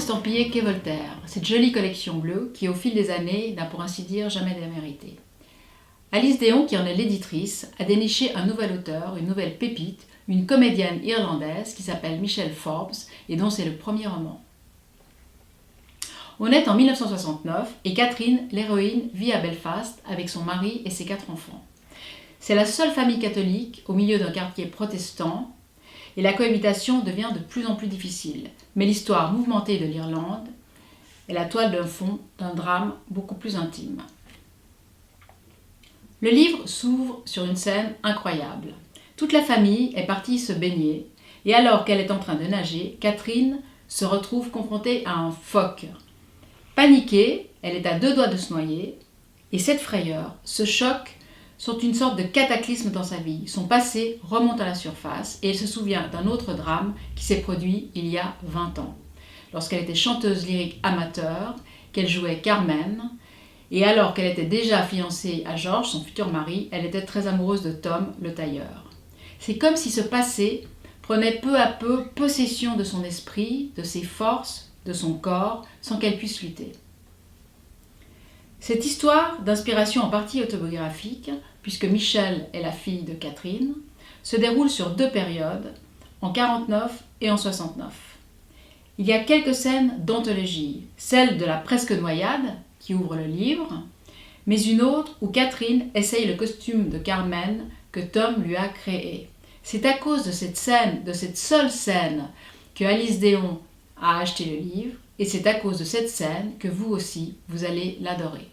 estampillé Quai Voltaire, cette jolie collection bleue qui, au fil des années, n'a pour ainsi dire jamais démérité. Alice Déon, qui en est l'éditrice, a déniché un nouvel auteur, une nouvelle pépite, une comédienne irlandaise qui s'appelle Michelle Forbes et dont c'est le premier roman. On est en 1969 et Catherine, l'héroïne, vit à Belfast avec son mari et ses 4 enfants. C'est la seule famille catholique au milieu d'un quartier protestant et la cohabitation devient de plus en plus difficile. Mais l'histoire mouvementée de l'Irlande est la toile d'un fond d'un drame beaucoup plus intime. Le livre s'ouvre sur une scène incroyable. Toute la famille est partie se baigner et alors qu'elle est en train de nager, Catherine se retrouve confrontée à un phoque. Paniquée, elle est à 2 doigts de se noyer et cette frayeur, ce choc sont une sorte de cataclysme dans sa vie. Son passé remonte à la surface et elle se souvient d'un autre drame qui s'est produit il y a 20 ans. Lorsqu'elle était chanteuse lyrique amateur, qu'elle jouait Carmen, et alors qu'elle était déjà fiancée à George, son futur mari, elle était très amoureuse de Tom, le tailleur. C'est comme si ce passé prenait peu à peu possession de son esprit, de ses forces, de son corps, sans qu'elle puisse lutter. Cette histoire, d'inspiration en partie autobiographique, puisque Michelle est la fille de Catherine, se déroule sur 2 périodes, en 49 et en 69. Il y a quelques scènes d'anthologie, celle de la presque noyade, qui ouvre le livre, mais une autre où Catherine essaye le costume de Carmen que Tom lui a créé. C'est à cause de cette scène, de cette seule scène, que Alice Déon a acheté le livre, et c'est à cause de cette scène que vous aussi, vous allez l'adorer.